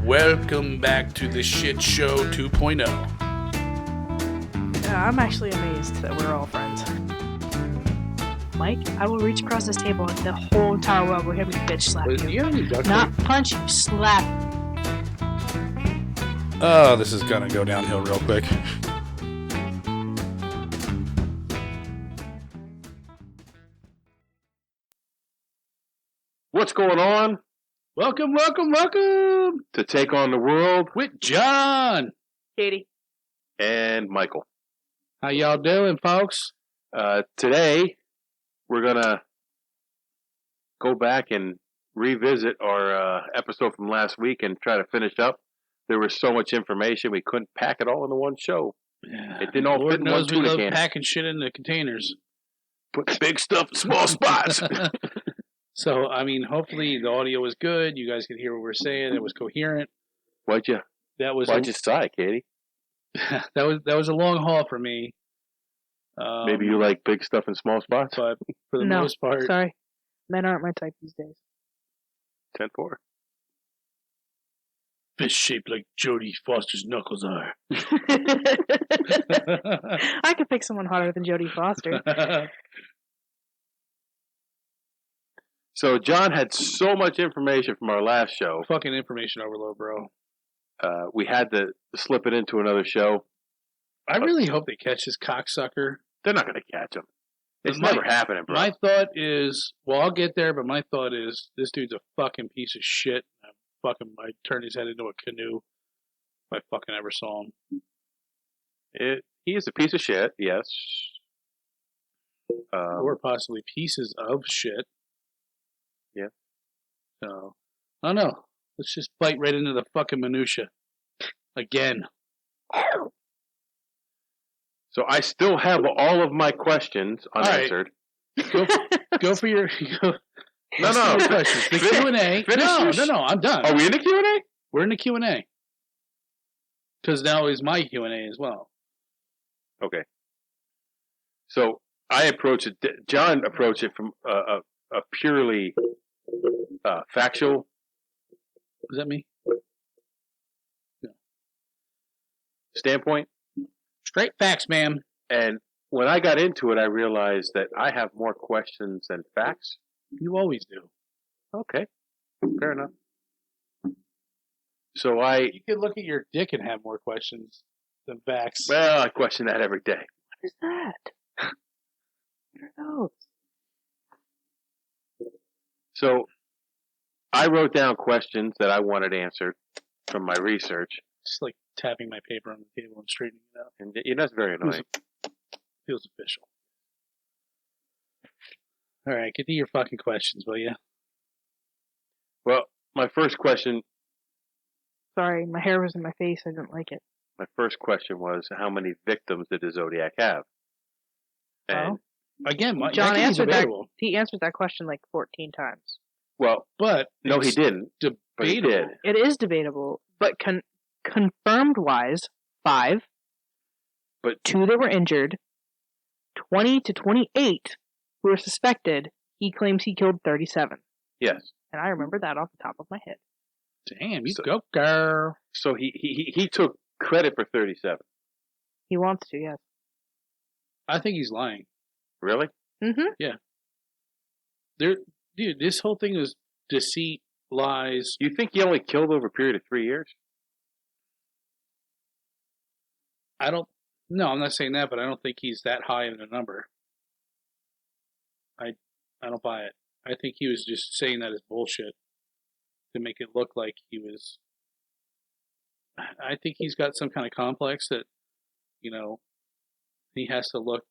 Welcome back to the Shit Show 2.0. I'm actually amazed that we're all friends. Mike, I will reach across this table and the whole entire world will hear me bitch slap Do you. you have any duct Not tape? punch you, slap. Oh, this is gonna go downhill real quick. What's going on? Welcome To take on the world with John. Katie. and Michael. How y'all doing, folks? Today, we're going to go back and revisit our episode from last week and try to finish up. There was so much information, we couldn't pack it all into one show. Yeah. It didn't all Lord fit in one knows we tuna love can. packing shit into containers. Put big stuff in small spots. So, I mean, hopefully the audio was good. You guys could hear what we're saying. It was coherent. Why'd you sigh, Katie? that was a long haul for me. Maybe you like big stuff in small spots? But for the No, most part, sorry. Men aren't my type these days. 10-4. fish shaped like Jodie Foster's knuckles are. I could pick someone hotter than Jodie Foster. So John had so much information from our last show. Fucking information overload, bro. We had to slip it into another show. I really hope they catch this cocksucker. They're not going to catch him. It's My- never happening, bro. My thought is, well, I'll get there, but my thought is, this dude's a fucking piece of shit. I'd turn his head into a canoe if I fucking ever saw him. He is a piece of shit, yes. Or possibly pieces of shit. Yeah. So, I don't know. Let's just bite right into the fucking minutia. Again. So I still have all of my questions unanswered. Go for your... No. questions. The Q&A. No, I'm done. Are we in the Q&A? We're in the Q&A. Because now is my Q&A as well. Okay. So I approach it. John approached it from a purely factual. Is that me? Standpoint. Straight facts, ma'am. And when I got into it, I realized that I have more questions than facts. You always do. Okay. Fair enough. So You could look at your dick and have more questions than facts. I question that every day. What is that? What are those? So I wrote down questions that I wanted answered from my research. Just like tapping my paper on the table and straightening it out. And that's very annoying. Feels official. All right, get to your fucking questions, will you? Well, my first question Sorry, my hair was in my face. I didn't like it. was, how many victims did the Zodiac have? And, Again, John that answered that. debatable. He answered that question like 14 times. well, But no, he it's didn't. But he debatable. did. It is debatable, but confirmed-wise, 5. But 2 that were injured. 20 to 28 who were suspected. He claims he killed 37. Yes. And I remember that off the top of my head. Damn, you So- go, girl. So he took credit for 37. He wants to, yes. I think he's lying. Really? Mm-hmm. Dude, this whole thing is deceit, lies. You think he only killed over a period of 3 years? No, I'm not saying that, but I don't think he's that high in the number. I don't buy it. I think he was just saying that as bullshit to make it look like he was. I think he's got some kind of complex that, he has to look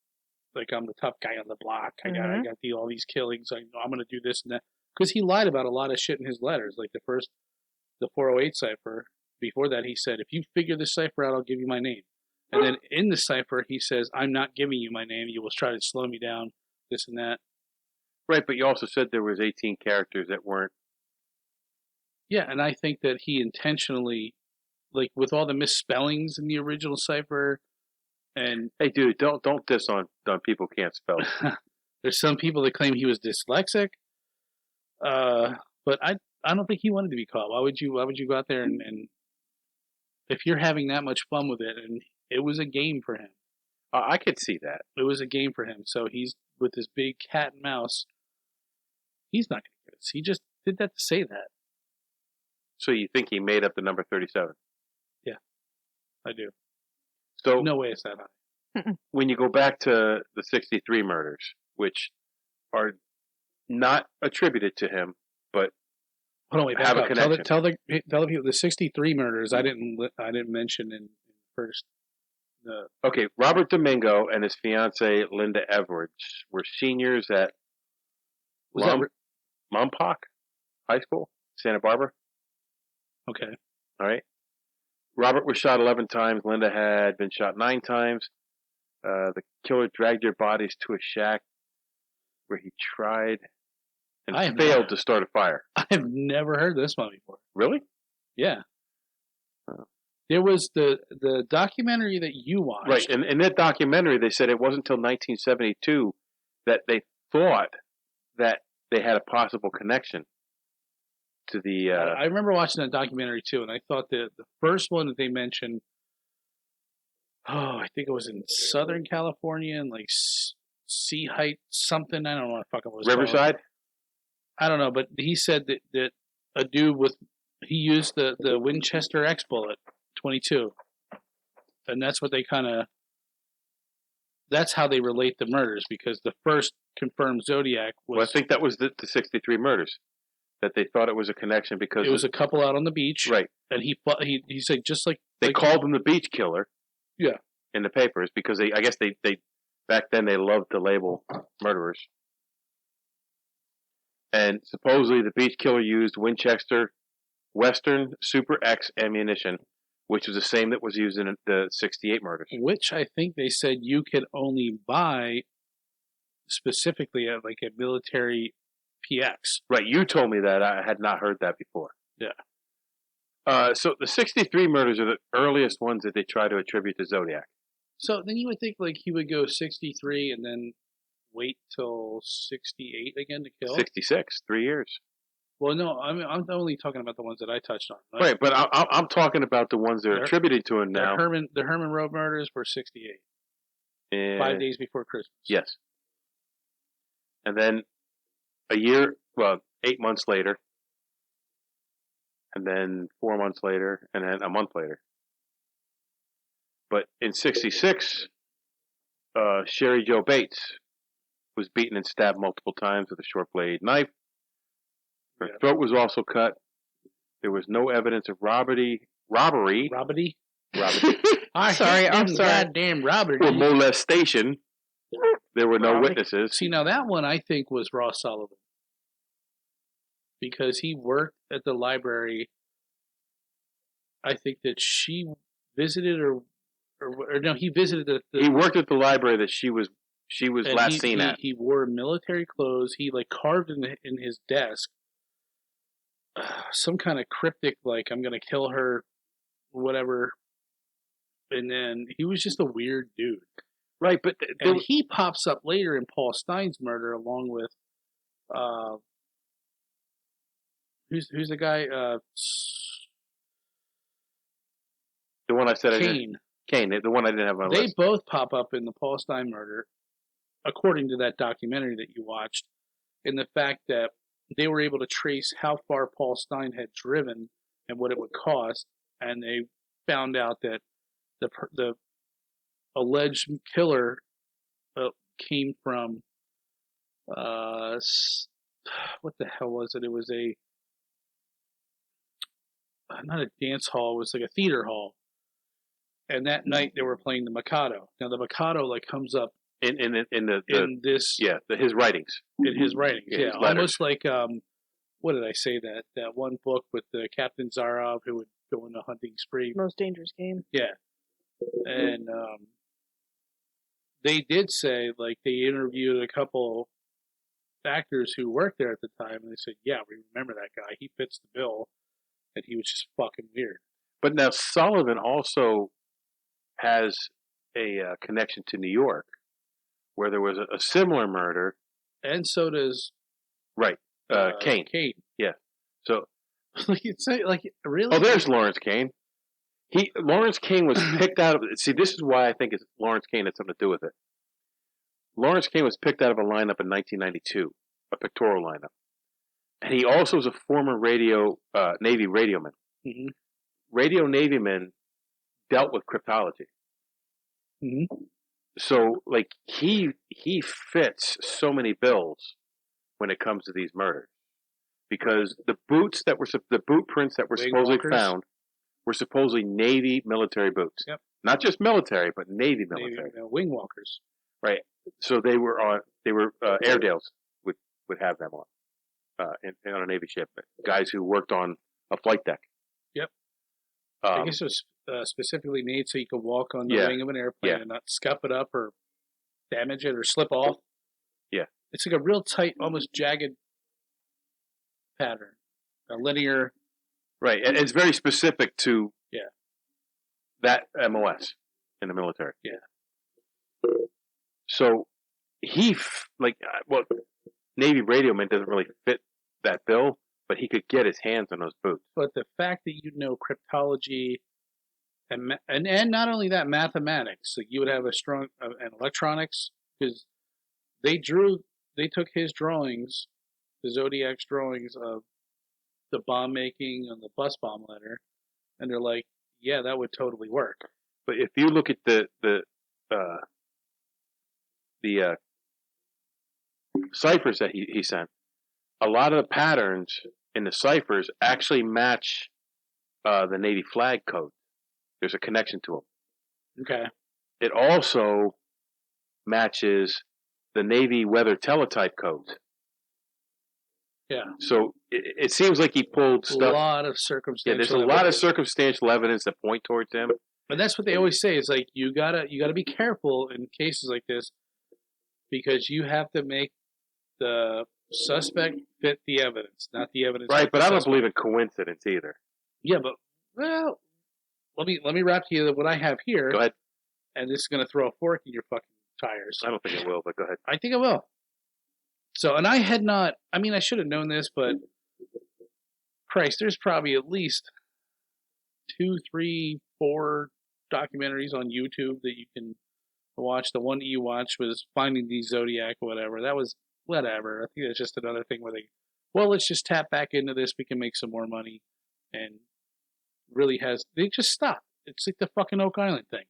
like I'm the tough guy on the block. I got to do all these killings. I'm going to do this and that. Because he lied about a lot of shit in his letters. Like the 408 cipher. Before that, he said, if you figure this cipher out, I'll give you my name. And then in the cipher, he says, I'm not giving you my name. You will try to slow me down, this and that. Right, but you also said there was 18 characters that weren't. Yeah, and I think that he intentionally, like with all the misspellings in the original cipher, and Hey, dude, don't diss on people who can't spell. there's some people that claim he was dyslexic. But I don't think he wanted to be caught. Why would you go out there and if you're having that much fun with it, and it was a game for him. I could see that. It was a game for him. So he's with this big cat and mouse. He's not going to get us. He just did that to say that. So you think he made up the number 37? Yeah, I do. So no way it's that high. When you go back to the 63 murders, which are not attributed to him, but hold on, wait, have a connection. Tell the people the 63 murders. I didn't mention in first. Okay, Robert Domingo and his fiancee Linda Edwards were seniors at Lompoc High School, Santa Barbara. Okay. All right. Robert was shot 11 times. Linda had been shot 9 times. The killer dragged their bodies to a shack where he tried and failed to start a fire. I have never heard this one before. Really? Yeah. There was the documentary that you watched. Right. And in that documentary, they said it wasn't until 1972 that they thought that they had a possible connection to the... I remember watching that documentary, too, and I thought that the first one that they mentioned, I think it was in Southern California, in like Sea Height something. I don't know what the fuck it was. Riverside? Called. I don't know, but he said that a dude he used the Winchester X bullet, 22. And that's what they that's how they relate the murders, because the first confirmed Zodiac was... Well, I think that was the 63 murders, that they thought it was a connection because... It was a couple out on the beach. Right. And he said just like... They called him the beach killer. Yeah. In the papers, because I guess they back then they loved to label murderers. And supposedly the beach killer used Winchester Western Super X ammunition, which was the same that was used in the 68 murders. Which I think they said you could only buy specifically at like a military PX. Right, you told me that. I had not heard that before. Yeah. So the 63 murders are the earliest ones that they try to attribute to Zodiac. So then you would think like he would go 63 and then wait till 68 again to kill? 66, 3 years. Well, no, I mean, I'm only talking about the ones that I touched on. Right, but I'm talking about the ones that are attributed to him now. The Herman Road murders were 68. And 5 days before Christmas. Yes. And then 8 months later. And then 4 months later. And then a month later. But in 66, Sherry Jo Bates was beaten and stabbed multiple times with a short blade knife. Her throat was also cut. There was no evidence of robbery. I'm sorry. Goddamn robbery. Or molestation. There were no witnesses. See, now that one I think was Ross Sullivan. Because he worked at the library. I think that she visited or no, he visited he worked at the library that she was last seen at. He wore military clothes. He like carved in his desk some kind of cryptic like I'm gonna kill her, whatever. And then he was just a weird dude, right? But and he pops up later in Paul Stine's murder along with who's the guy? The one I said Kane, the one I didn't have on my list. They both pop up in the Paul Stine murder, according to that documentary that you watched, in the fact that they were able to trace how far Paul Stine had driven and what it would cost, and they found out that the alleged killer came from what the hell was it? It was not a dance hall. It was like a theater hall. And that night they were playing the Mikado. Now the Mikado like comes up in his writings. In his writings, yeah, almost like what did I say that one book with the Captain Zarov who would go on a hunting spree. Most Dangerous Game. Yeah, and they did say like they interviewed a couple actors who worked there at the time, and they said, yeah, we remember that guy. He fits the bill, and he was just fucking weird. But now Sullivan also has a connection to New York, where there was a similar murder. And so does... Right. Kane. Kane. Yeah. So, like it's like really. oh, there's Lawrence Kane. Lawrence Kane was picked out of. See, this is why I think Lawrence Kane had something to do with it. Lawrence Kane was picked out of a lineup in 1992, a pictorial lineup, and he also was a former Navy radioman. Mm-hmm. Radio Navymen dealt with cryptology. Mm-hmm. So, like, he fits so many bills when it comes to these murders, because the boot prints that were supposedly found were supposedly Navy military boots. Yep. Not just military, but Navy military. Wing walkers. Right. So they were Airedales would have them on on a Navy ship. Guys who worked on a flight deck. Yep. I guess it was specifically made so you could walk on the wing of an airplane and not scuff it up or damage it or slip off. Yeah. It's like a real tight, almost jagged pattern. A linear. Right. And it's very specific to Yeah. that MOS in the military. Yeah. So Navy radioman doesn't really fit that bill, but he could get his hands on those boots. But the fact that you know cryptology and not only that, mathematics, like you would have a strong and electronics, because they took his drawings, the Zodiac's drawings of the bomb making and the bus bomb letter, and they're like, yeah, that would totally work. But if you look at the ciphers that he sent, a lot of the patterns in the ciphers actually match the Navy flag code. There's a connection to them. Okay. It also matches the Navy weather teletype codes. Yeah. So it seems like he pulled stuff. A lot of circumstantial. Yeah, there's a lot of circumstantial evidence that point towards him. And that's what they always say is like you gotta be careful in cases like this, because you have to make the suspect fit the evidence, not the evidence. Right, but I don't believe in coincidence either. Yeah, but well, let me wrap to you what I have here. Go ahead. And this is gonna throw a fork in your fucking tires. I don't think it will, but go ahead. I think it will. So, and I had not. I mean, I should have known this, but Christ, there's probably at least 2, 3, 4 documentaries on YouTube that you can watch. The one that you watched was Finding the Zodiac or whatever. That was whatever. I think that's just another thing where let's just tap back into this. We can make some more money. And really they just stop. It's like the fucking Oak Island thing.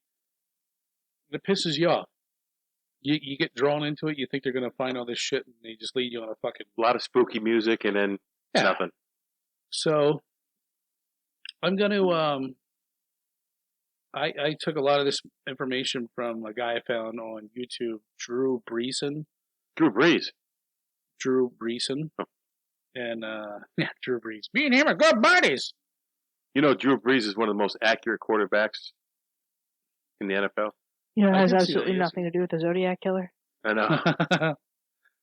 It pisses you off. You get drawn into it. You think they're going to find all this shit, and they just lead you on a fucking... A lot of spooky music, and then nothing. So, I'm going to... I took a lot of this information from a guy I found on YouTube, Drew Breeson. Drew Brees. Oh. And, Drew Brees. Me and him are good buddies! You know, Drew Brees is one of the most accurate quarterbacks in the NFL. You know, it has absolutely nothing to do with the Zodiac Killer. I know.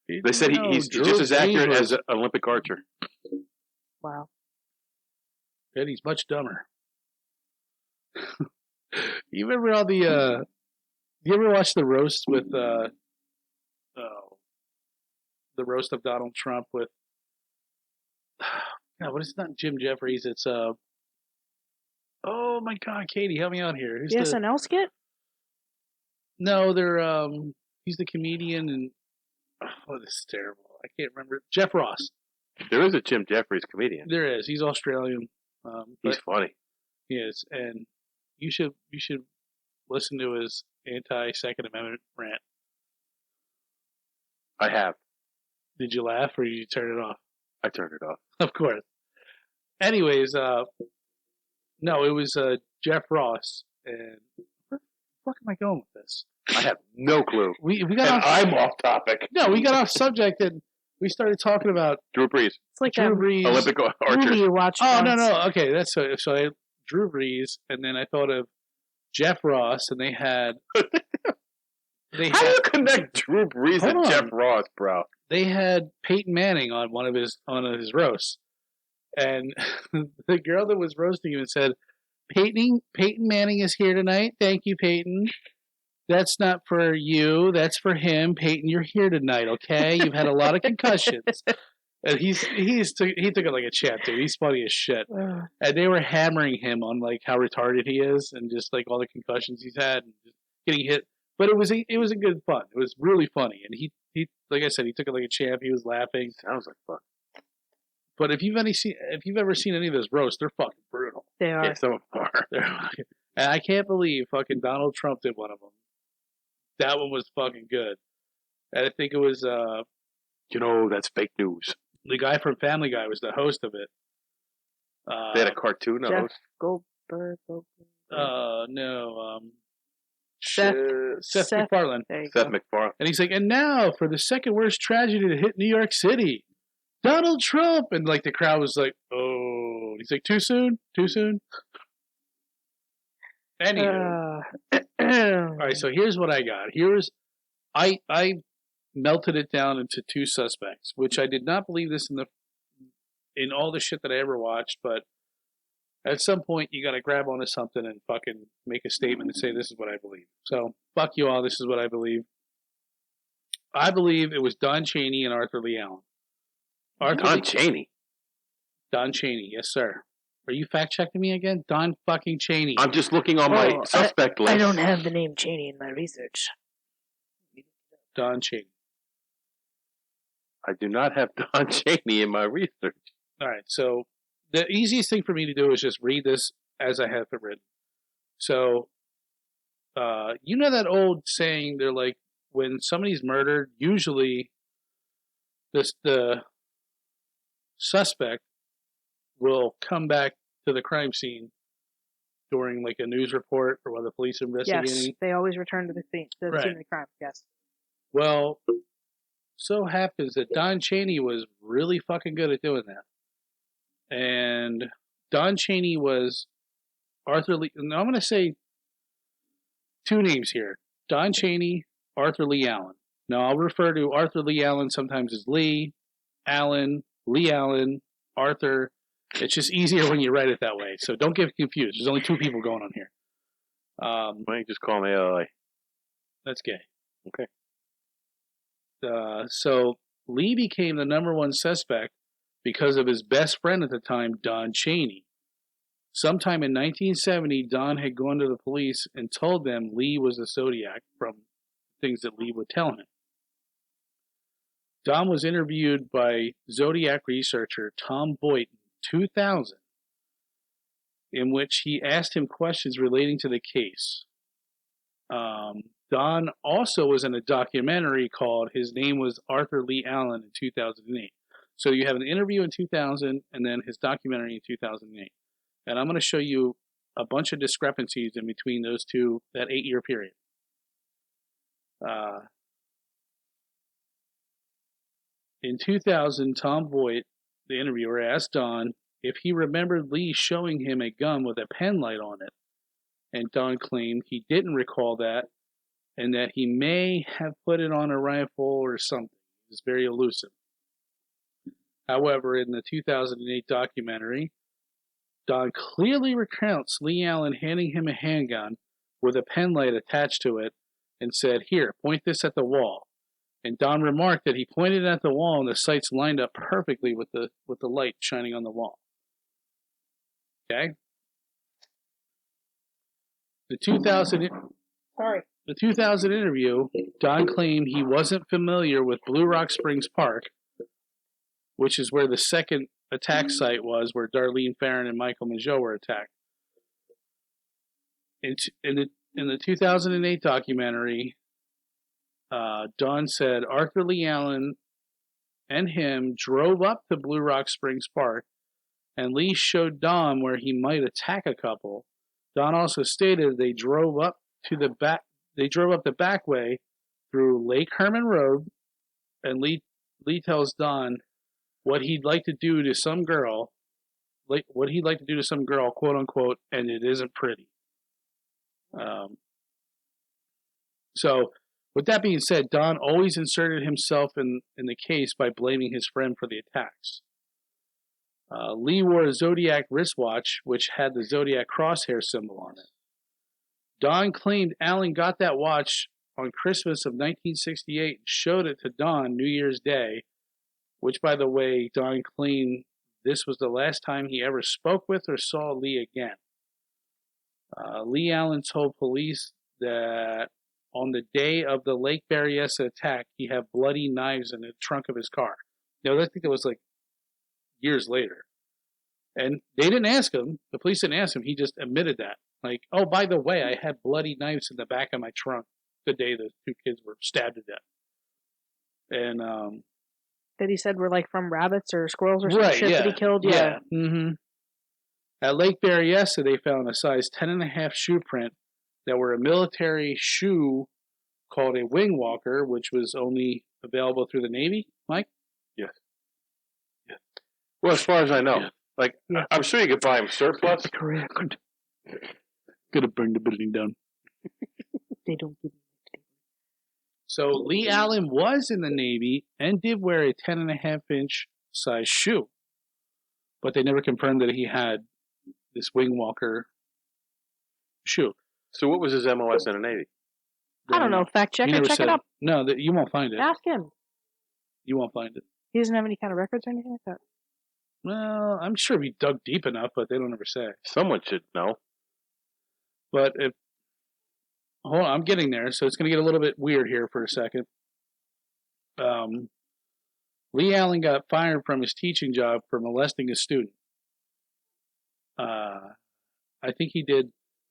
They said he's just as accurate as an Olympic archer. Wow. And he's much dumber. You remember all the... you ever watch the roast with... the roast of Donald Trump with... No, what is it? Not Jim Jeffries. It's... oh my God, Katie, help me out here. Who's the SNL skit? No, they're he's the comedian, and this is terrible. I can't remember. Jeff Ross. There is a Jim Jeffries comedian. There is. He's Australian. He's funny. He is, and you should listen to his anti-Second Amendment rant. I have. Did you laugh or did you turn it off? I turned it off. Of course. Anyways, no, it was Jeff Ross, and where the fuck am I going with this? I have no clue. We got I'm off topic. No, we got off subject, and we started talking about Drew Brees. It's like Drew Brees. Olympic archer. Movie you watched once. No. Okay, that's so I Drew Brees, and then I thought of Jeff Ross, and they had. How do you connect Drew Brees and Jeff Ross, bro? They had Peyton Manning on one of his roasts, and the girl that was roasting him said, Peyton Manning is here tonight. Thank you, Peyton. That's not for you. That's for him. Peyton, you're here tonight, okay? You've had a lot of concussions. And he took it like a champ, dude. He's funny as shit. And they were hammering him on like how retarded he is and just like all the concussions he's had and just getting hit. But it was a good fun. It was really funny, and he like I said, he took it like a champ. He was laughing. Sounds like fun. But if you've ever seen any of those roasts, they're fucking brutal. They are. Yeah, some of them are. And I can't believe fucking Donald Trump did one of them. That one was fucking good. And I think it was that's fake news. the guy from Family Guy was the host of it. They had a cartoon Jeff host. Goldberg. No. Seth MacFarlane. There you Seth go. MacFarlane. And he's like, and now for the second worst tragedy to hit New York City, Donald Trump. And like the crowd was like, oh. And he's like, too soon? Too soon? Anywho. All right, so here's what I got. I melted it down into two suspects, which I did not believe this in all the shit that I ever watched, but at some point you got to grab onto something and fucking make a statement and say this is what I believe. So fuck you all. This is what I believe. I believe it was Don Chaney and Arthur Lee Allen. Don Chaney, yes sir. Are you fact checking me again? Don fucking Chaney. I'm just looking on my suspect list. I don't have the name Cheney in my research. Don Chaney. I do not have Don Chaney in my research. All right, so the easiest thing for me to do is just read this as I have it written. So, you know that old saying, they're like, when somebody's murdered, usually the suspect will come back to the crime scene during like a news report or while the police are investigating. Yes, they always return to the scene of the crime. Yes. Well, so happens that Don Chaney was really fucking good at doing that. And Don Chaney was Arthur Lee. Now I'm going to say two names here. Don Chaney, Arthur Lee Allen. Now I'll refer to Arthur Lee Allen sometimes as Lee Allen, Arthur. It's just easier when you write it that way. So don't get confused. There's only two people going on here. Why don't you just call me AI? That's gay. Okay. So Lee became the number one suspect because of his best friend at the time, Don Chaney. Sometime in 1970, Don had gone to the police and told them Lee was the Zodiac from things that Lee would tell him. Don was interviewed by Zodiac researcher Tom Boyd in 2000, in which he asked him questions relating to the case. Don also was in a documentary called His Name Was Arthur Lee Allen in 2008. So you have an interview in 2000 and then his documentary in 2008. And I'm going to show you a bunch of discrepancies in between those two, that 8-year period. In 2000, Tom Boyd, the interviewer, asked Don if he remembered Lee showing him a gun with a pen light on it. And Don claimed he didn't recall that and that he may have put it on a rifle or something. It was very elusive. However, in the 2008 documentary, Don clearly recounts Lee Allen handing him a handgun with a pen light attached to it and said, "Here, point this at the wall." And Don remarked that he pointed at the wall and the sights lined up perfectly with the light shining on the wall. Okay? The 2000 interview, Don claimed he wasn't familiar with Blue Rock Springs Park, which is where the second attack site was, where Darlene Farron and Michael Mageau were attacked. In the 2008 documentary, Don said Arthur Lee Allen and him drove up to Blue Rock Springs Park, and Lee showed Don where he might attack a couple. Don also stated they drove up the back way through Lake Herman Road, and Lee tells Don what he'd like to do to some girl, quote unquote, and it isn't pretty. So, with that being said, Don always inserted himself in the case by blaming his friend for the attacks. Lee wore a Zodiac wristwatch, which had the Zodiac crosshair symbol on it. Don claimed Allen got that watch on Christmas of 1968 and showed it to Don New Year's Day which, by the way, Don claimed this was the last time he ever spoke with or saw Lee again. Lee Allen told police that on the day of the Lake Berryessa attack, he had bloody knives in the trunk of his car. Now, I think it was like years later. And they didn't ask him. The police didn't ask him. He just admitted that. Like, oh, by the way, I had bloody knives in the back of my trunk the day the 2 kids were stabbed to death. And that he said were like from rabbits or squirrels or some shit that he killed. Yeah. Mm-hmm. At Lake Berryessa, they found a size 10.5 shoe print that were a military shoe called a wing walker, which was only available through the Navy. Mike? Yes. Yeah. Well, as far as I know, I'm sure you could buy them surplus. Correct. Gonna burn the building down. They don't give me. So Lee Allen was in the Navy and did wear a 10.5-inch size shoe, but they never confirmed that he had this wing walker shoe. So what was his MOS in the Navy? I don't know. Fact checker, check it up. No, you won't find it. Ask him. You won't find it. He doesn't have any kind of records or anything like that. Well, I'm sure we dug deep enough, but they don't ever say. Someone should know. But hold on, I'm getting there, so it's going to get a little bit weird here for a second. Lee Allen got fired from his teaching job for molesting a student. I think he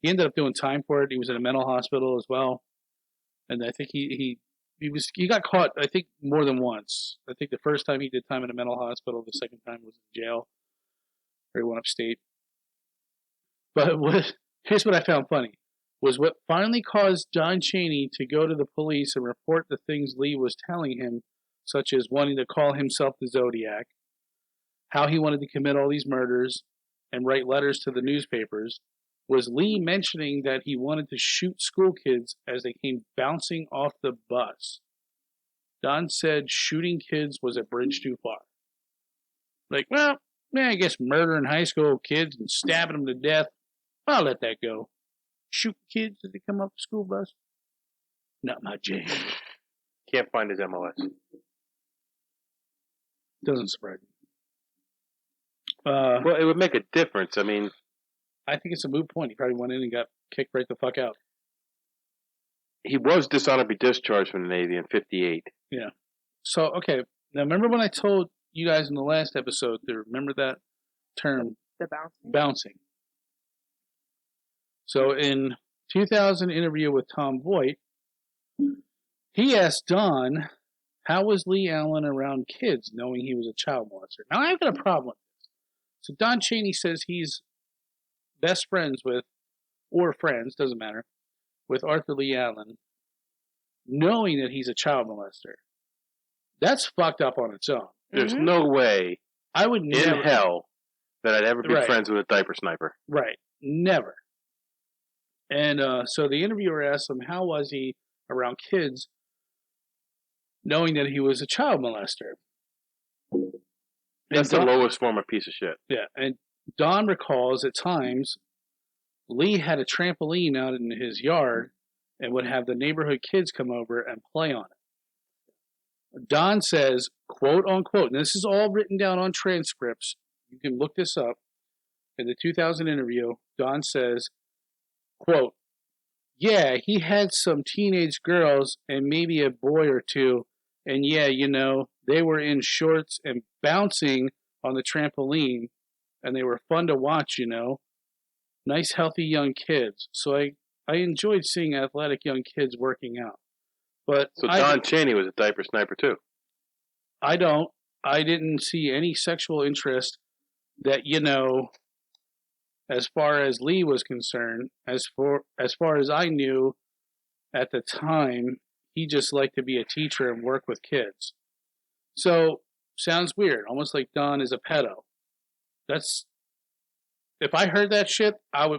ended up doing time for it. He was in a mental hospital as well. And I think he got caught, I think, more than once. I think the first time he did time in a mental hospital, the second time was in jail. Or he went upstate. But here's what I found funny. Was what finally caused John Chaney to go to the police and report the things Lee was telling him, such as wanting to call himself the Zodiac, how he wanted to commit all these murders, and write letters to the newspapers, was Lee mentioning that he wanted to shoot school kids as they came bouncing off the bus. Don said shooting kids was a bridge too far. Like, well, yeah, I guess murdering high school kids and stabbing them to death, I'll let that go. Shoot kids as they come off the school bus? Not my jam. Can't find his MOS. Doesn't surprise me. Well, it would make a difference. I mean, I think it's a moot point. He probably went in and got kicked right the fuck out. He was dishonorably discharged from the Navy in 1958. Yeah. So, okay. Now, remember when I told you guys in the last episode to remember that term? The bouncing? Bouncing. So, in 2000 interview with Tom Voight, he asked Don, how was Lee Allen around kids, knowing he was a child molester? Now, I've got a problem with this. So, Don Chaney says he's best friends with, or friends, doesn't matter, with Arthur Lee Allen, knowing that he's a child molester. That's fucked up on its own. There's no way I would never, in hell that I'd ever be friends with a diaper sniper. Right. Never. And so the interviewer asked him, how was he around kids, knowing that he was a child molester? That's the lowest form of piece of shit. Yeah, and Don recalls at times Lee had a trampoline out in his yard and would have the neighborhood kids come over and play on it. Don says, quote unquote, and this is all written down on transcripts. You can look this up. In the 2000 interview, Don says, quote, yeah, he had some teenage girls and maybe a boy or two. And yeah, you know, they were in shorts and bouncing on the trampoline. And they were fun to watch, you know. Nice, healthy young kids. So I enjoyed seeing athletic young kids working out. But so Don Chaney was a diaper sniper too. I didn't see any sexual interest that, you know, as far as Lee was concerned, as far as I knew at the time, he just liked to be a teacher and work with kids. So, sounds weird, almost like Don is a pedo. That's, if I heard that shit,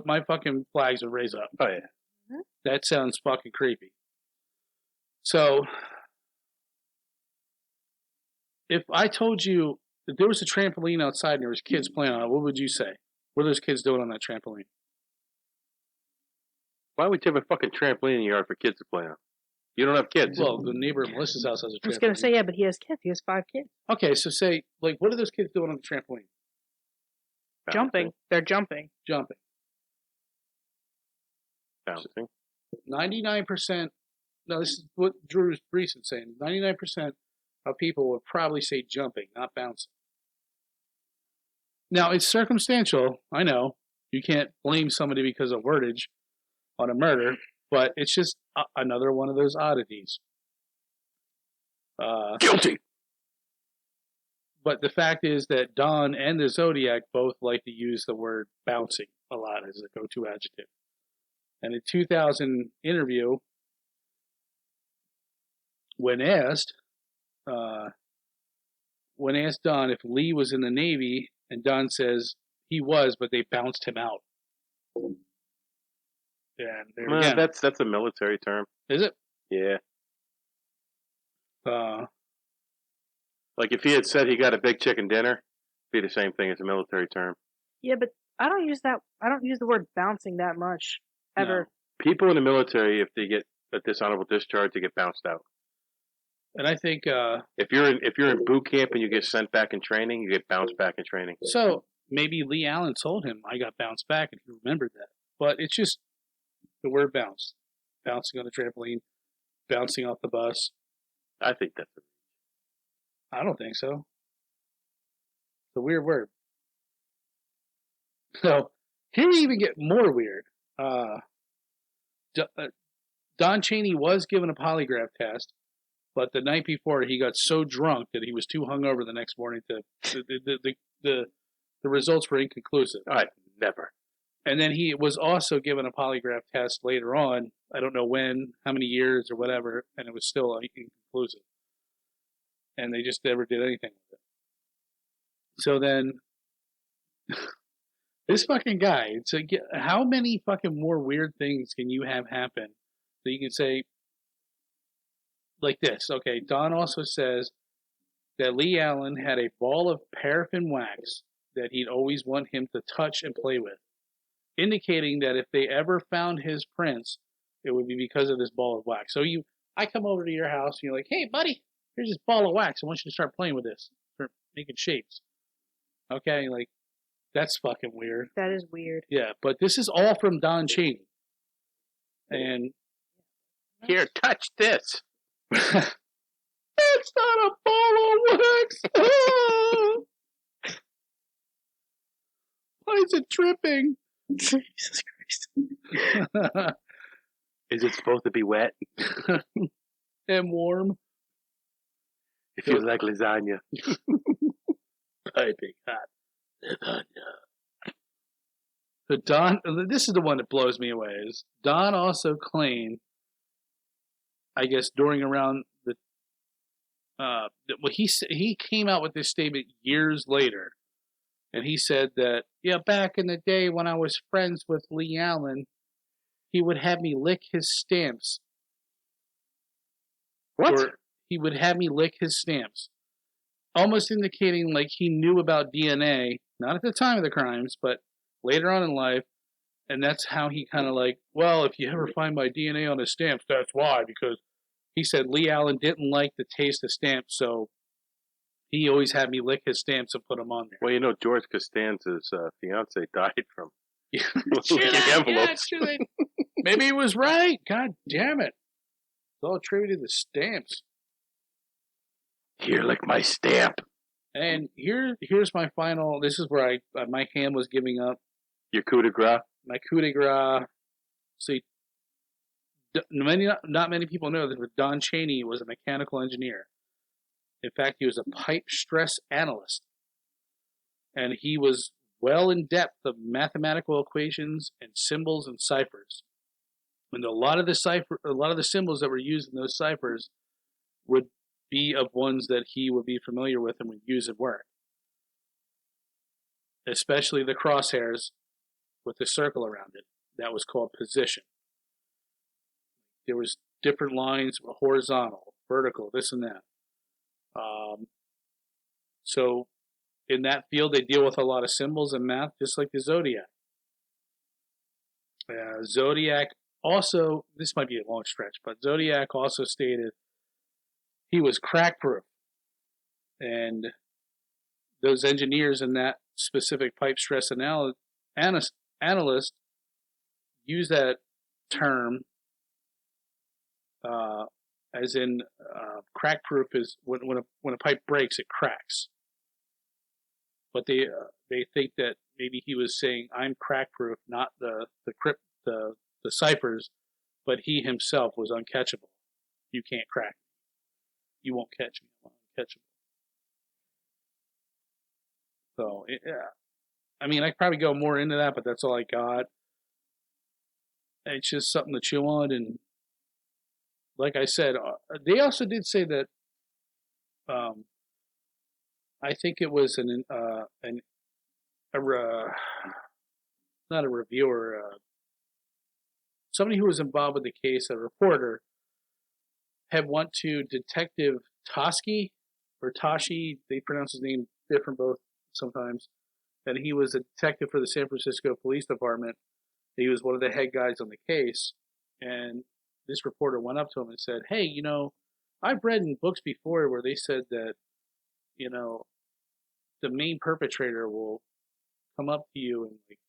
my fucking flags would raise up. Oh yeah. Mm-hmm. That sounds fucking creepy. So, if I told you that there was a trampoline outside and there was kids playing on it, what would you say? What are those kids doing on that trampoline? Why would you have a fucking trampoline in your yard for kids to play on? You don't have kids. Well, the neighbor at Melissa's house has a trampoline. I was gonna say, yeah, but he has kids. He has 5 kids. Okay, so say, like, what are those kids doing on the trampoline? Jumping. They're jumping. Jumping. Bouncing. 99%. No, this is what Drew Breeson's saying. 99% of people would probably say jumping, not bouncing. Now, it's circumstantial. I know. You can't blame somebody because of wordage on a murder, but it's just another one of those oddities. Guilty! But the fact is that Don and the Zodiac both like to use the word bouncing a lot as a go-to adjective. And in 2000 interview, when asked Don if Lee was in the Navy, and Don says he was, but they bounced him out. And there again, that's a military term. is it? Yeah. Like if he had said he got a big chicken dinner, it'd be the same thing as a military term. Yeah, but I don't use that. I don't use the word bouncing that much ever. No. People in the military, if they get a dishonorable discharge, they get bounced out. And I think If you're in boot camp and you get sent back in training, you get bounced back in training. so. Maybe Lee Allen told him I got bounced back, and he remembered that. But it's just the word bounce, bouncing on the trampoline, bouncing off the bus. I think that's it. I don't think so. It's a weird word. So here we even get more weird. Don Chaney was given a polygraph test, but the night before he got so drunk that he was too hungover the next morning to the results were inconclusive. Never. And then he was also given a polygraph test later on. I don't know when, how many years or whatever, and it was still inconclusive. And they just never did anything with it. So then, this fucking guy, it's like, how many fucking more weird things can you have happen that you can say, like this? Okay, Don also says that Lee Allen had a ball of paraffin wax that he'd always want him to touch and play with, indicating that if they ever found his prints, it would be because of this ball of wax. So I come over to your house and you're like, hey, buddy, here's this ball of wax. I want you to start playing with this. Start making shapes. Okay, like, that's fucking weird. That is weird. Yeah, but this is all from Don Chaney. And Here, touch this. it's not a ball of wax. Why is it dripping? Jesus Christ. Is it supposed to be wet? And warm. It feels like lasagna. Piping hot lasagna. So Don, this is the one that blows me away. Is Don also claimed, I guess during around the, well, he came out with this statement years later, and he said that, yeah, back in the day when I was friends with Lee Allen, he would have me lick his stamps. What? Or he would have me lick his stamps. Almost indicating like he knew about DNA, not at the time of the crimes, but later on in life. And that's how he kind of like, well, if you ever find my DNA on his stamps, that's why. Because he said Lee Allen didn't like the taste of stamps, so he always had me lick his stamps and put them on there. Well, you know, George Costanza's fiance died from Sure, licking envelopes. yeah, sure, maybe he was right. God damn it. It's all attributed to stamps. Here, lick my stamp. And here's my final. This is where my hand was giving up. Your coup de grace. My coup de grace. See, not many people know that Don Chaney was a mechanical engineer. In fact, he was a pipe stress analyst, and he was well in depth of mathematical equations and symbols and ciphers. And a lot of the symbols that were used in those ciphers would be of ones that he would be familiar with and would use at work. Especially the crosshairs with the circle around it. That was called position. There was different lines, horizontal, vertical, this and that. So in that field, they deal with a lot of symbols and math, just like the Zodiac. Zodiac Also, this might be a long stretch, but Zodiac also stated he was crack-proof. And those engineers in that specific pipe stress analyst use that term as in crack-proof is when a pipe breaks, it cracks. But they think that maybe he was saying, I'm crack-proof, not the ciphers, but he himself was uncatchable. You can't crack me. You won't catch me. I'm uncatchable. So, I mean, I could probably go more into that, but that's all I got. It's just something to chew on, and like I said, they also did say that I think it was not a reviewer, somebody who was involved with the case, a reporter, had went to Detective Toski or Tashi. They pronounce his name different both sometimes. And he was a detective for the San Francisco Police Department. He was one of the head guys on the case. And this reporter went up to him and said, hey, you know, I've read in books before where they said that, you know, the main perpetrator will come up to you and like,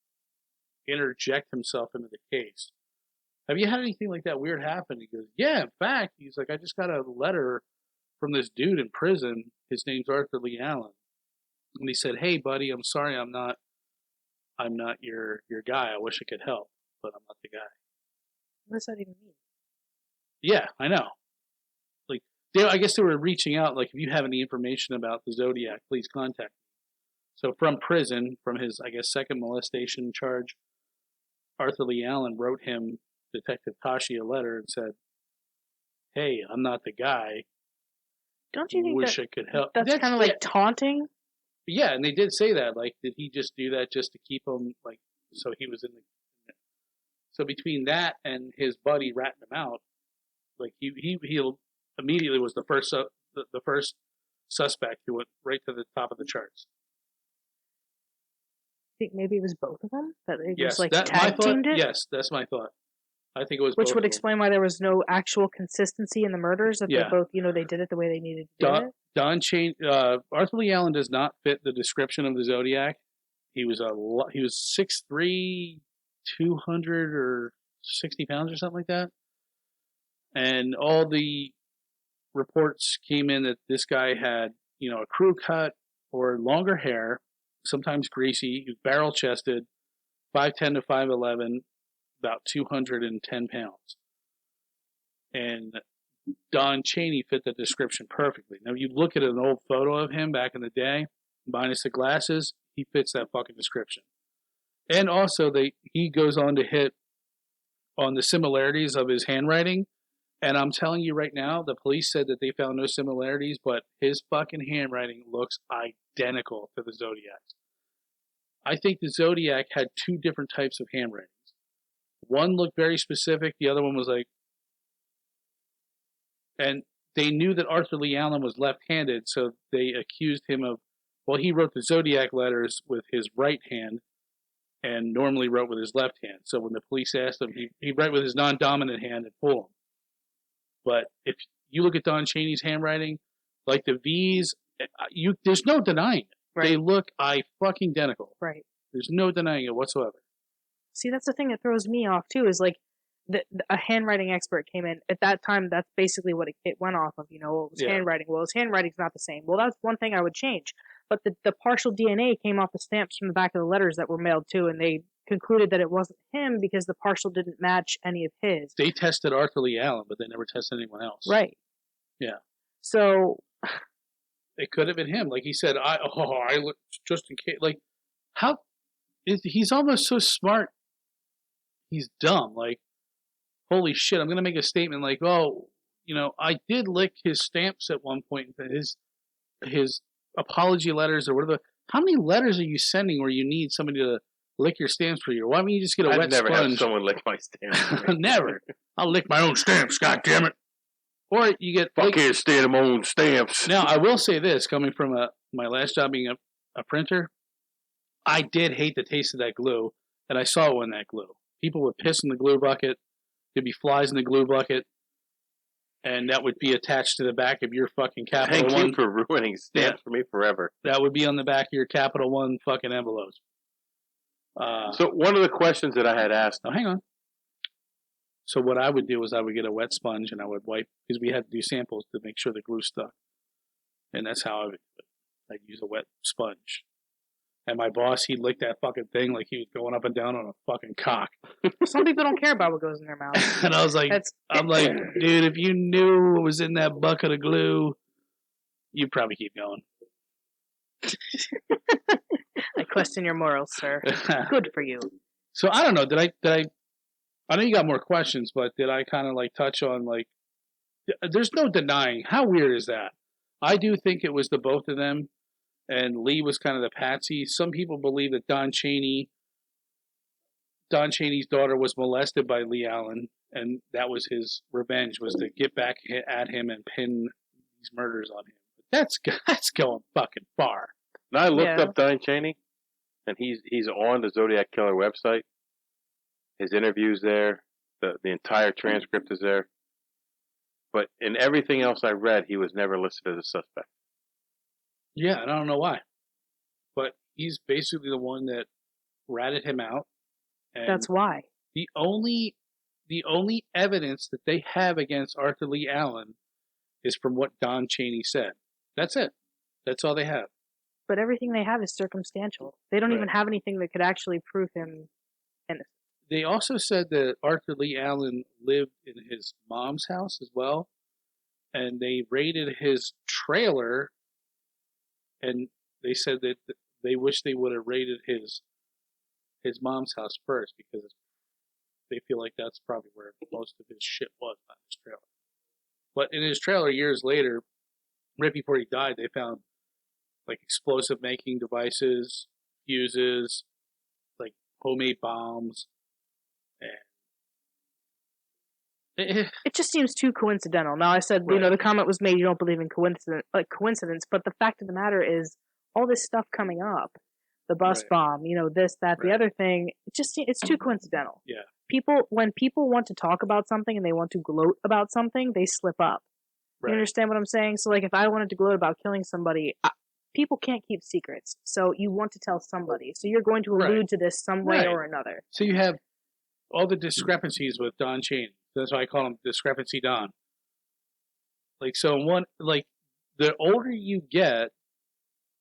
interject himself into the case. Have you had anything like that weird happen? He goes, yeah, in fact, he's like, I just got a letter from this dude in prison. His name's Arthur Lee Allen. And he said, hey, buddy, I'm sorry I'm not your guy. I wish I could help, but I'm not the guy. What does that even mean? Yeah, I know. Like, I guess they were reaching out, like, if you have any information about the Zodiac, please contact me. So from prison, from his, I guess, second molestation charge, Arthur Lee Allen wrote him, Detective Tashi, a letter and said, hey, I'm not the guy. Don't you think wish I could help. That's kind of like taunting? Yeah, and they did say that. Like, did he just do that just to keep him, like, so he was in the... So between that and his buddy ratting him out, like, he immediately was the first suspect who went right to the top of the charts. I think maybe it was both of them? That they Yes, just, like, tag-teamed it? Yes, that's my thought. I think it was Which both would of explain why there was no actual consistency in the murders, that they both, you know, they did it the way they needed to do it. Don Chain, Arthur Lee Allen does not fit the description of the Zodiac. He was 6'3", 200 or 60 pounds or something like that. And all the reports came in that this guy had, you know, a crew cut or longer hair, sometimes greasy. He was barrel chested, 5'10" to 5'11", about 210 pounds. And Don Chaney fit the description perfectly. Now, you look at an old photo of him back in the day, minus the glasses, he fits that fucking description. And also, he goes on to hit on the similarities of his handwriting. And I'm telling you right now, the police said that they found no similarities, but his fucking handwriting looks identical to the Zodiac's. I think the Zodiac had two different types of handwritings. One looked very specific, the other one was like... And they knew that Arthur Lee Allen was left-handed, so they accused him of... Well, he wrote the Zodiac letters with his right hand and normally wrote with his left hand. So when the police asked him, he'd write with his non-dominant hand and fool him. But if you look at Don Chaney's handwriting, like the V's, there's no denying it. Right. They look fucking identical. Right. There's no denying it whatsoever. See, that's the thing that throws me off, too, is like, a handwriting expert came in. At that time, that's basically what it went off of, you know, it was handwriting. Well, his handwriting's not the same. Well, that's one thing I would change. But the partial DNA came off the stamps from the back of the letters that were mailed to, and they concluded that it wasn't him because the partial didn't match any of his. They tested Arthur Lee Allen, but they never tested anyone else. Right. Yeah. So... It could have been him. Like he said, I look just in case. Like, how... He's almost so smart, he's dumb. Like, holy shit, I'm going to make a statement like, oh, you know, I did lick his stamps at one point. His apology letters or whatever. How many letters are you sending where you need somebody to lick your stamps for you? Why don't you just get a wet sponge? I've never had someone lick my stamps. Never. I'll lick my own stamps, God damn it. Or you get... I can't stand my own stamps. Now, I will say this, coming from my last job being a printer, I did hate the taste of that glue, and I saw it in that glue. People would piss in the glue bucket. There'd be flies in the glue bucket, and that would be attached to the back of your fucking Capital Thank One. you for ruining stamps for me forever. That would be on the back of your Capital One fucking envelopes. So one of the questions that I had asked. Oh, hang on. So what I would do is I would get a wet sponge and I would wipe, because we had to do samples to make sure the glue stuck. And that's how I'd use a wet sponge. And my boss, he'd lick that fucking thing like he was going up and down on a fucking cock. Some people don't care about what goes in their mouth. And I was like, I'm like, dude, if you knew what was in that bucket of glue, you'd probably keep going. I question your morals, sir. Good for you. So I don't know. Did I know you got more questions, but did I kind of like touch on like? There's no denying how weird is that. I do think it was the both of them, and Lee was kind of the patsy. Some people believe that Don Chaney's daughter was molested by Lee Allen, and that was his revenge, was to get back at him and pin these murders on him. That's going fucking far. Now I looked up Don Chaney, and he's on the Zodiac Killer website. His interview's there. The entire transcript is there. But in everything else I read, he was never listed as a suspect. Yeah, and I don't know why. But he's basically the one that ratted him out. And that's why. The only evidence that they have against Arthur Lee Allen is from what Don Chaney said. That's it. That's all they have. But everything they have is circumstantial. They don't even have anything that could actually prove him innocent. They also said that Arthur Lee Allen lived in his mom's house as well, and they raided his trailer, and they said that they wish they would have raided his mom's house first, because they feel like that's probably where most of his shit was, not his trailer. But in his trailer years later, right before he died, they found like explosive making devices, fuses, like homemade bombs. And it just seems too coincidental. Now, I said, the comment was made, you don't believe in coincidence, but the fact of the matter is, all this stuff coming up, the bus bomb, this, that, the other thing, it's too coincidental. Yeah. When people want to talk about something and they want to gloat about something, they slip up. You understand what I'm saying? So, like, if I wanted to gloat about killing somebody, people can't keep secrets. So you want to tell somebody. So you're going to allude to this some way or another. So you have all the discrepancies with Don Chaney. That's why I call him Discrepancy Don. Like, so the older you get,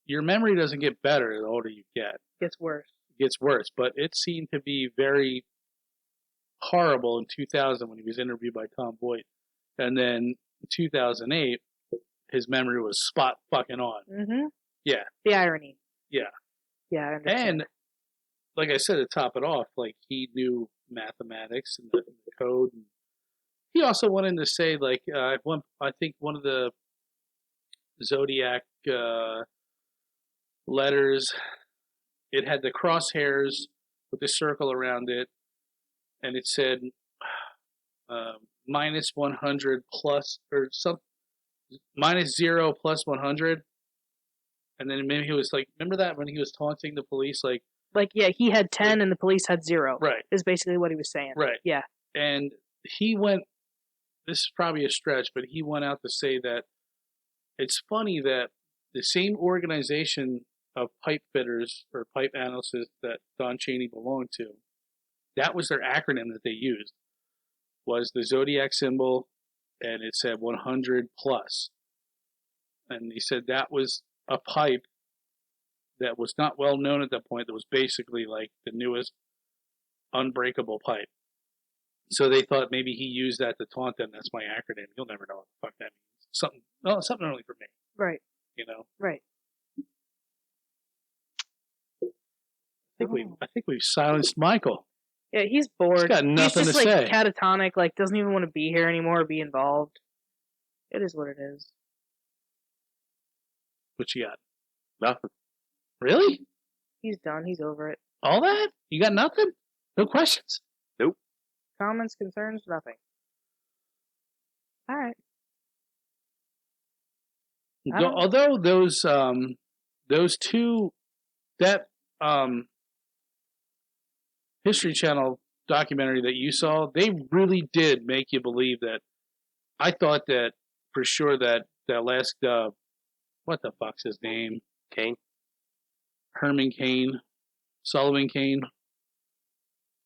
your memory doesn't get better the older you get. It gets worse. But it seemed to be very horrible in 2000 when he was interviewed by Tom Voigt. And then in 2008, his memory was spot fucking on. Mm-hmm. Yeah. The irony. Yeah. Yeah, I understand. And, like I said, to top it off, like, he knew mathematics and the code. And he also wanted to say, like, I think one of the Zodiac letters, it had the crosshairs with the circle around it, and it said minus 100 plus, or some minus 0 plus 100. And then maybe he was like, remember that when he was taunting the police, like, yeah, he had 10 and the police had 0. Right. Is basically what he was saying. Right. Yeah. And he went, this is probably a stretch, but he went out to say that it's funny that the same organization of pipe fitters or pipe analysts that Don Chaney belonged to, that was their acronym that they used, was the Zodiac symbol, and it said 100 plus. And he said that was a pipe that was not well known at that point, that was basically like the newest unbreakable pipe. So they thought maybe he used that to taunt them. That's my acronym. You'll never know what the fuck that means. Something only for me. Right. Right. I think we've silenced Michael. Yeah, he's bored. He's got nothing he's just to like say. Catatonic, like doesn't even want to be here anymore or be involved. It is what it is. What you got? Nothing. Really? He's done. He's over it. All that? You got nothing? No questions? Nope. Comments, concerns, nothing. All right. Although those two, that History Channel documentary that you saw, they really did make you believe that. I thought that for sure that last what the fuck's his name? Kane? Herman Cain, Sullivan Cain.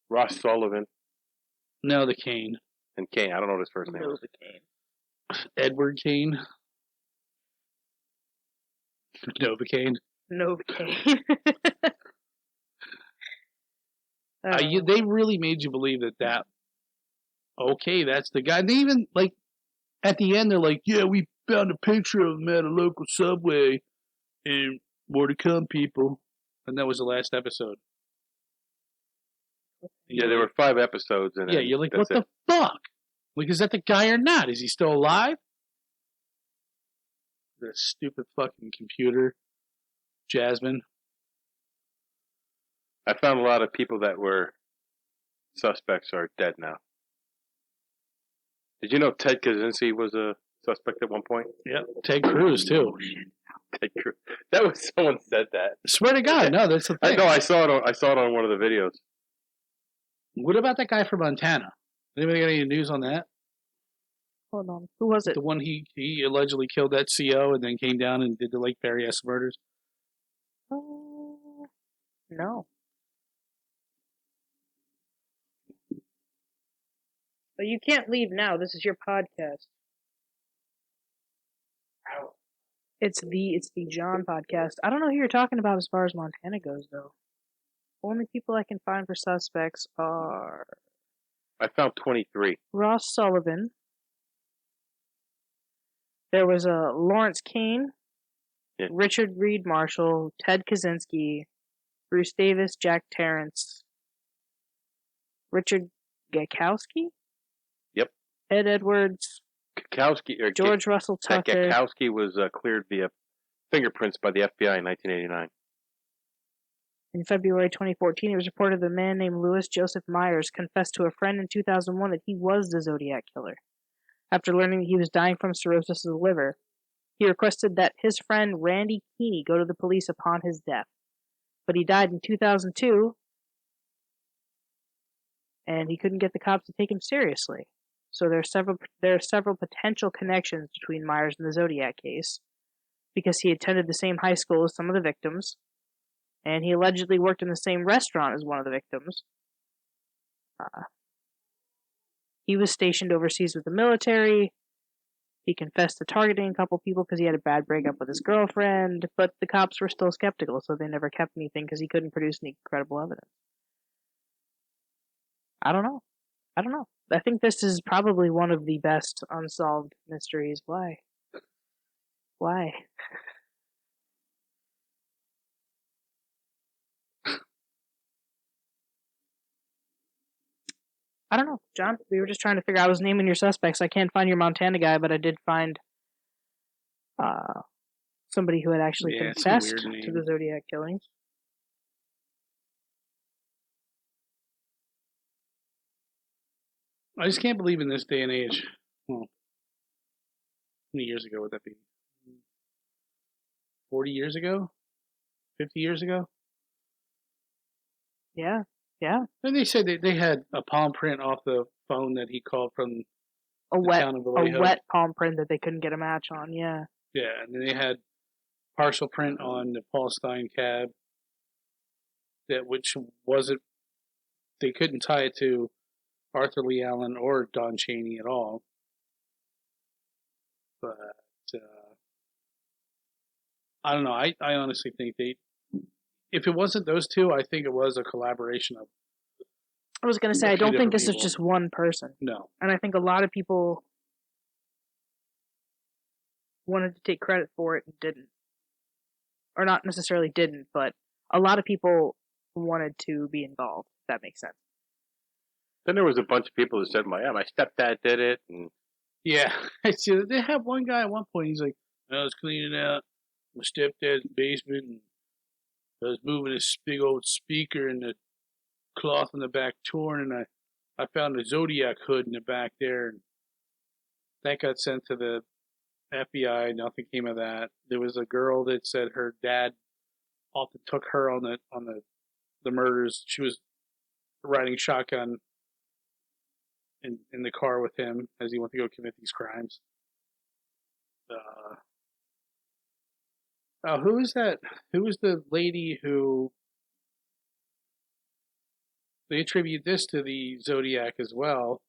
Ross Sullivan. No, the Cain. And Kane. I don't know what his first name is. Edward Cain. Novocaine. Novocaine. They really made you believe that. Okay, that's the guy. They even like at the end, they're like, "Yeah, we found a picture of him at a local Subway, and more to come, people." And that was the last episode. Yeah, there were 5 episodes, and yeah, you're like, "What the fuck? Like, is that the guy or not? Is he still alive?" The stupid fucking computer, Jasmine. I found a lot of people that were suspects are dead now. Did you know Ted Kaczynski was a suspect at one point? Yep. Ted Cruz, too. Ted Cruz. That was someone said that. I swear to God, no, that's the thing. I know. I saw it on one of the videos. What about that guy from Montana? Anybody got any news on that? Hold on. Who was it? The one he allegedly killed that CO and then came down and did the Lake Berryessa murders? No. But you can't leave now. This is your podcast. How? It's the John podcast. I don't know who you're talking about as far as Montana goes, though. Only people I can find for suspects are I found 23. Ross Sullivan. There was a Lawrence Kane, Richard Reed Marshall, Ted Kaczynski, Bruce Davis, Jack Terrence, Richard Gakowski? Yep. Ed Edwards, George Russell Tucker. Gakowski was cleared via fingerprints by the FBI in 1989. In February 2014, it was reported that a man named Louis Joseph Myers confessed to a friend in 2001 that he was the Zodiac Killer. After learning that he was dying from cirrhosis of the liver, he requested that his friend Randy Keeney go to the police upon his death. But he died in 2002, and he couldn't get the cops to take him seriously. So there are several potential connections between Myers and the Zodiac case, because he attended the same high school as some of the victims, and he allegedly worked in the same restaurant as one of the victims. He was stationed overseas with the military. He confessed to targeting a couple people because he had a bad breakup with his girlfriend, but the cops were still skeptical, so they never kept anything because he couldn't produce any credible evidence. I don't know. I think this is probably one of the best unsolved mysteries. Why? I don't know, John. We were just trying to figure out. I was naming your suspects. I can't find your Montana guy, but I did find somebody who had actually confessed to the Zodiac Killings. I just can't believe in this day and age. Well, how many years ago would that be? 40 years ago? 50 years ago? Yeah. And they said they had a palm print off the phone that he called from the town of Vallejo. A wet palm print that they couldn't get a match on, yeah. Yeah, and then they had partial print on the Paul Stein cab, which wasn't, they couldn't tie it to Arthur Lee Allen or Don Chaney at all. But I don't know. I honestly think if it wasn't those two, I think it was a collaboration of. I was going to say, I don't think this is just one person. No. And I think a lot of people wanted to take credit for it and didn't. Or not necessarily didn't, but a lot of people wanted to be involved, if that makes sense. Then there was a bunch of people who said, my stepdad did it. And yeah. I see. They had one guy at one point, he's like, I was cleaning out my stepdad's basement, and I was moving this big old speaker, and the cloth in the back torn, and I found a Zodiac hood in the back there, and that got sent to the FBI. Nothing came of that. There was a girl that said her dad often took her on the murders. She was riding shotgun in the car with him as he went to go commit these crimes. Who is that? Who is the lady who they attribute this to the Zodiac as well?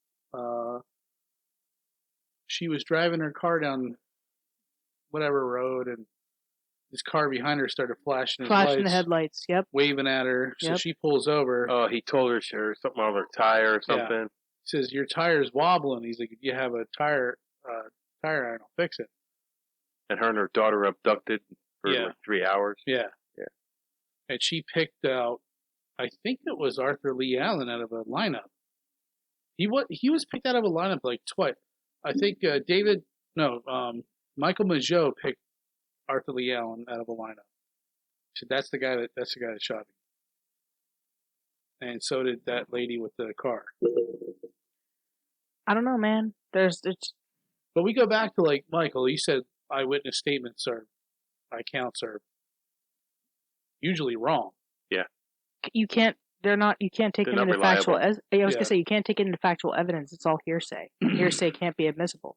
She was driving her car down whatever road, and this car behind her started flashing the headlights. Yep. Waving at her. So Yep. she pulls over. Oh, he told her something on her tire or something. Yeah. He says, your tire's wobbling. He's like, if you have a tire iron, I'll fix it. And her and her daughter abducted for like 3 hours. Yeah. And she picked out, I think it was Arthur Lee Allen out of a lineup. He was picked out of a lineup like twice. I think Michael Mageau picked Arthur Lee Allen out of a lineup. So that's the guy that shot me. And so did that lady with the car. I don't know, man. But we go back to, like, Michael, you said eyewitness statements or accounts are usually wrong. Yeah. You can't take it into factual. I was gonna say, you can't take it into factual evidence. It's all hearsay. Hearsay can't be admissible.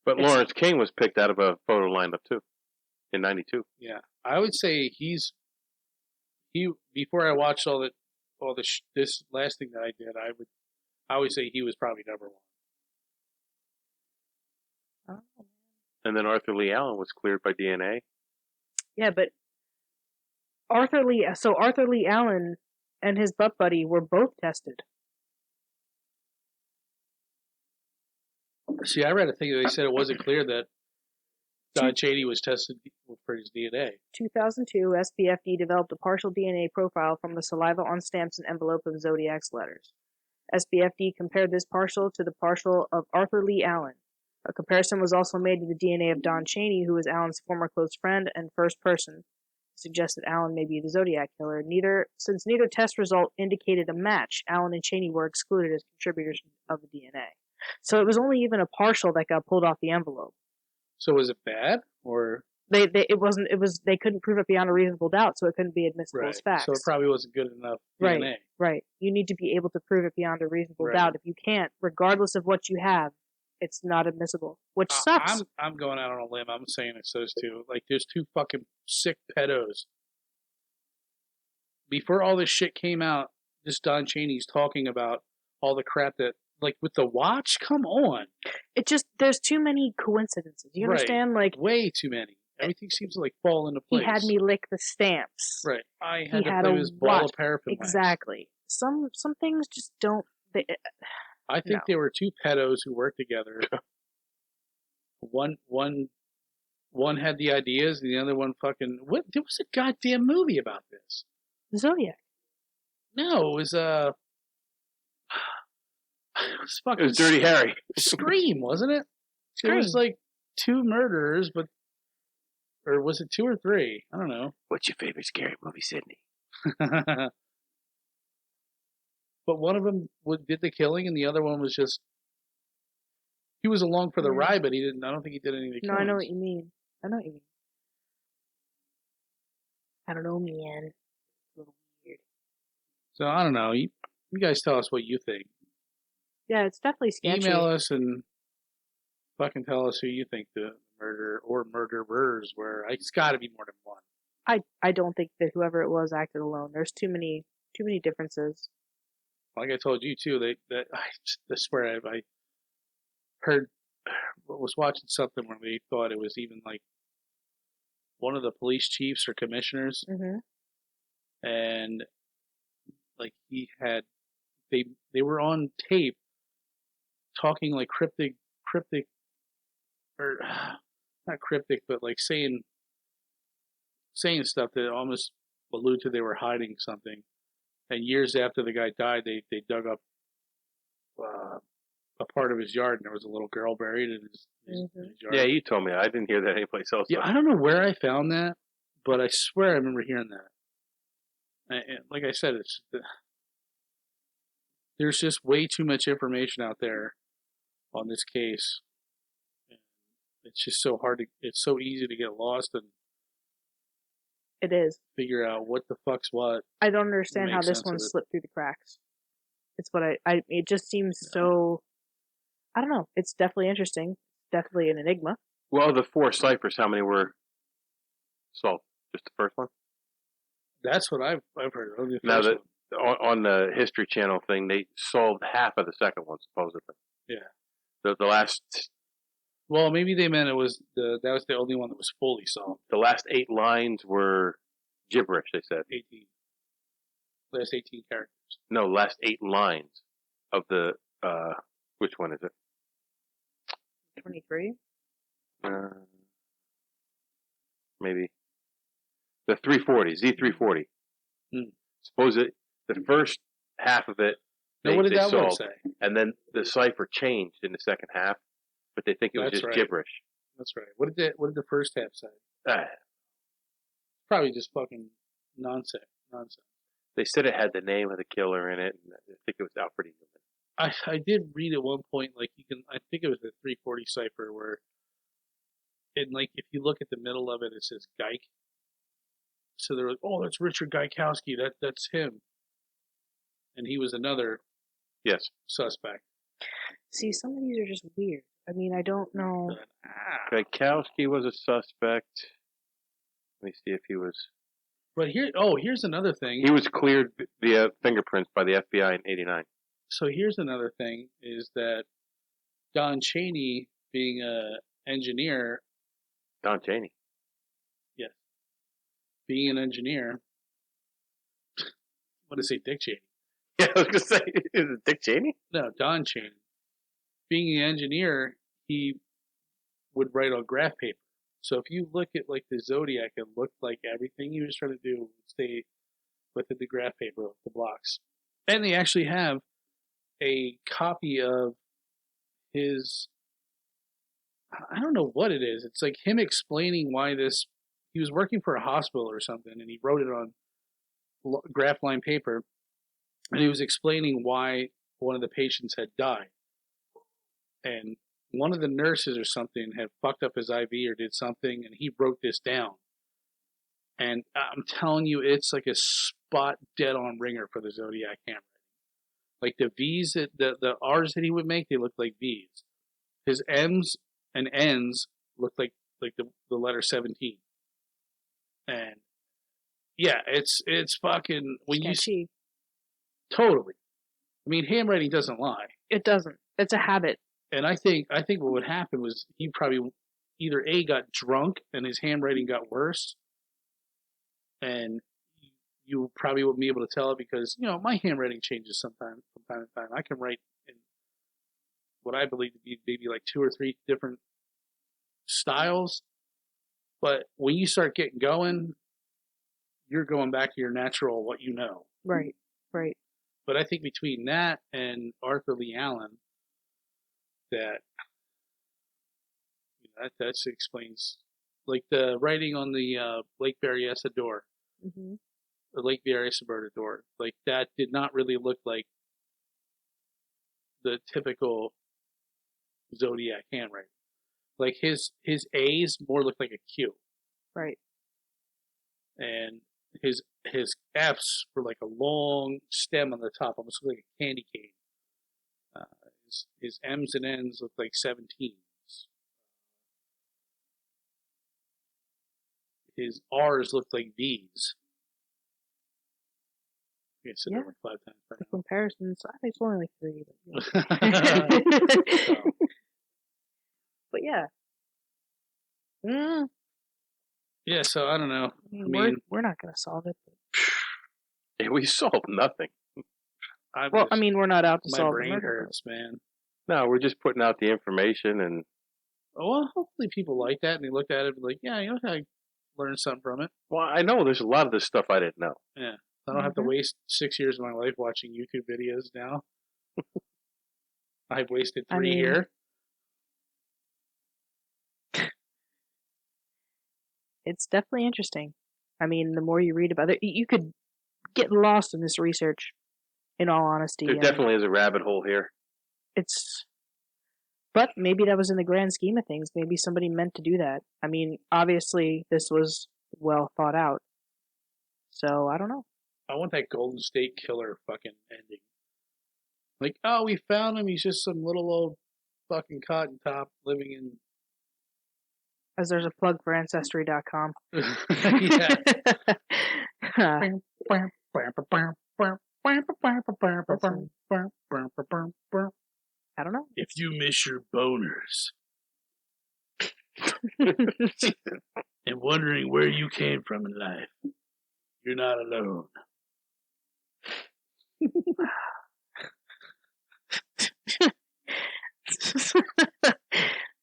But Lawrence King was picked out of a photo lineup too, in '92. Yeah, I would say he. Before I watched this last thing that I did, I would say he was probably number one. Oh. And then Arthur Lee Allen was cleared by DNA. Yeah, but Arthur Lee Allen and his butt buddy were both tested. See, I read a thing that they said it wasn't clear that Don Cheney was tested for his DNA. 2002, SBFD developed a partial DNA profile from the saliva on stamps and envelope of Zodiac's letters. SBFD compared this partial to the partial of Arthur Lee Allen. A comparison was also made to the DNA of Don Cheney, who was Allen's former close friend and first person. Suggested Allen may be the Zodiac Killer. Since neither test result indicated a match, Allen and Cheney were excluded as contributors of the DNA. So it was only even a partial that got pulled off the envelope. So was it bad, or they couldn't prove it beyond a reasonable doubt, so it couldn't be admissible as facts. So it probably wasn't good enough DNA. Right. You need to be able to prove it beyond a reasonable doubt. If you can't, regardless of what you have, it's not admissible, which sucks. I'm going out on a limb. I'm saying it's those two. Like, there's two fucking sick pedos. Before all this shit came out, this Don Cheney's talking about all the crap that, like, with the watch. Come on. There's too many coincidences. You understand? Like, way too many. Everything seems to, like, fall into place. He had me lick the stamps. Right. I had to play this ball of paraffin wax. Exactly. Some things just don't. I think there were two pedos who worked together. One had the ideas, and the other one fucking. What? There was a goddamn movie about this. The Zodiac. No, it was fucking. It was Dirty Harry. Scream, wasn't it? Scream. It was like two murderers, or was it two or three? I don't know. What's your favorite scary movie, Sydney? But one of them did the killing, and the other one was just. He was along for the ride, but he didn't. I don't think he did any of the killings. No, I know what you mean. I don't know, man. It's a little weird. So I don't know. You guys tell us what you think. Yeah, it's definitely sketchy. Email us and fucking tell us who you think the murderer or murderers were. It's got to be more than one. I don't think that whoever it was acted alone. There's too many differences. Like I told you too, I swear I heard, was watching something where they thought it was even like one of the police chiefs or commissioners, and like he had, they were on tape talking like cryptic, or not cryptic, but like saying stuff that almost allude to they were hiding something. And years after the guy died, they dug up a part of his yard, and there was a little girl buried in his yard. Yeah, you told me. I didn't hear that anyplace else. Yeah, I don't know where I found that, but I swear I remember hearing that. And like I said, there's just way too much information out there on this case. And it's just so hard it's so easy to get lost and it is. Figure out what the fuck's what. I don't understand how this one slipped through the cracks. It's what it just seems so I don't know. It's definitely interesting. Definitely an enigma. Well, the 4 ciphers, how many were solved? Just the first one? That's what I've heard. Only the Now, first one. on the History Channel thing, they solved half of the second one, supposedly. Yeah. The last... Well, maybe they meant that was the only one that was fully solved. The last 8 lines were gibberish, they said. 18. Last 18 characters. No, last 8 lines of the, which one is it? 23? Maybe. The 340, Z340. Suppose it, the first half of it, now, what did that one say? And then the cipher changed in the second half, but they think it was just gibberish. That's right. What did the first half say? Probably just fucking nonsense. They said it had the name of the killer in it, and I think it was Alfred Eagleman. I did read at one point, like I think it was the 340 cipher where, and like if you look at the middle of it, it says Geik. So they're like, oh, that's Richard Geikowski. That's him, and he was another suspect. See, some of these are just weird. I mean, I don't know. Geikowski was a suspect. Let me see if he was. But here's another thing. He was cleared via fingerprints by the FBI in '89. So here's another thing: is that Don Chaney being an engineer. Don Chaney. Yes. Being an engineer. What did I say, Dick Cheney? Yeah, I was gonna say, is it Dick Cheney? No, Don Chaney. Being an engineer, he would write on graph paper. So if you look at like the Zodiac, it looked like everything he was trying to do would stay within the graph paper, the blocks. And they actually have a copy of his, I don't know what it is. It's like him explaining why he was working for a hospital or something, and he wrote it on graph line paper, and he was explaining why one of the patients had died. And one of the nurses or something had fucked up his IV or did something, and he wrote this down. And I'm telling you, it's like a spot dead on ringer for the Zodiac handwriting. Like the V's, the R's that he would make, they looked like V's. His M's and N's looked like the letter 17. And yeah, it's fucking when sketchy. Totally. I mean, handwriting doesn't lie. It doesn't. It's a habit. And I think what would happen was he probably either A, got drunk and his handwriting got worse, and you probably wouldn't be able to tell it because, my handwriting changes from time to time. I can write in what I believe to be maybe like 2 or 3 different styles, but when you start getting going, you're going back to your natural, what you know. Right. But I think between that and Arthur Lee Allen, that explains, like the writing on the Lake Berryessa door, the Lake Berryessa door, like that did not really look like the typical Zodiac handwriting. Like his A's more looked like a Q, right, and his F's were like a long stem on the top, almost like a candy cane. His M's and N's look like 17s. His R's looked like V's. I said that like 5 times. The comparisons, I think it's only like 3. But yeah. Yeah, so I don't know. I mean, we're not going to solve it. Yeah, we solved nothing. We're not out to solve it. My brain hurts, man. No, we're just putting out the information and... Well, hopefully people like that and they look at it and be like, yeah, I learned something from it. Well, I know there's a lot of this stuff I didn't know. Yeah. I don't have to waste 6 years of my life watching YouTube videos now. I've wasted 3 here. It's definitely interesting. I mean, the more you read about it, you could get lost in this research, in all honesty. There definitely is a rabbit hole here. But maybe that was in the grand scheme of things. Maybe somebody meant to do that. I mean, obviously, this was well thought out. So, I don't know. I want that Golden State Killer fucking ending. Like, oh, we found him. He's just some little old fucking cotton top living in. As there's a plug for Ancestry.com. Yeah. I don't know. If you miss your boners and wondering where you came from in life, you're not alone.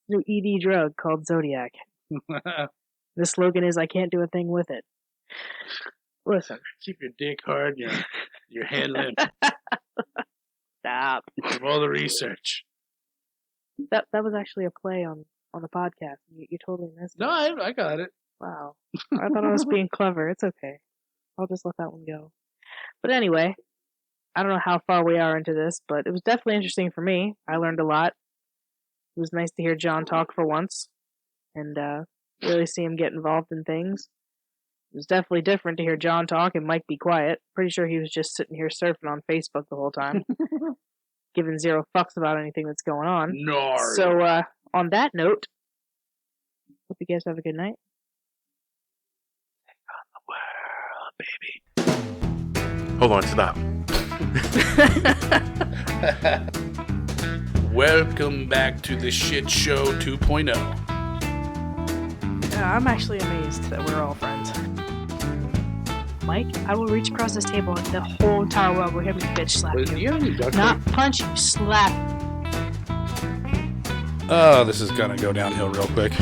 New ED drug called Zodiac. The slogan is, I can't do a thing with it. Listen. Keep your dick hard, your hand limp. Stop. From all the research. That was actually a play on the podcast. You totally missed it. No, I got it. Wow. I thought I was being clever. It's okay. I'll just let that one go. But anyway, I don't know how far we are into this, but it was definitely interesting for me. I learned a lot. It was nice to hear John talk for once and really see him get involved in things. It was definitely different to hear John talk and Mike be quiet. Pretty sure he was just sitting here surfing on Facebook the whole time, giving zero fucks about anything that's going on. No. So, on that note, hope you guys have a good night. Take on the world, baby. Hold on, stop. Welcome back to the Shit Show 2.0. I'm actually amazed that we're all friends. Mike, I will reach across this table and the whole entire world will hear me bitch slap Do you. you have any duct Not tape? punch you, slap. Oh, this is gonna go downhill real quick.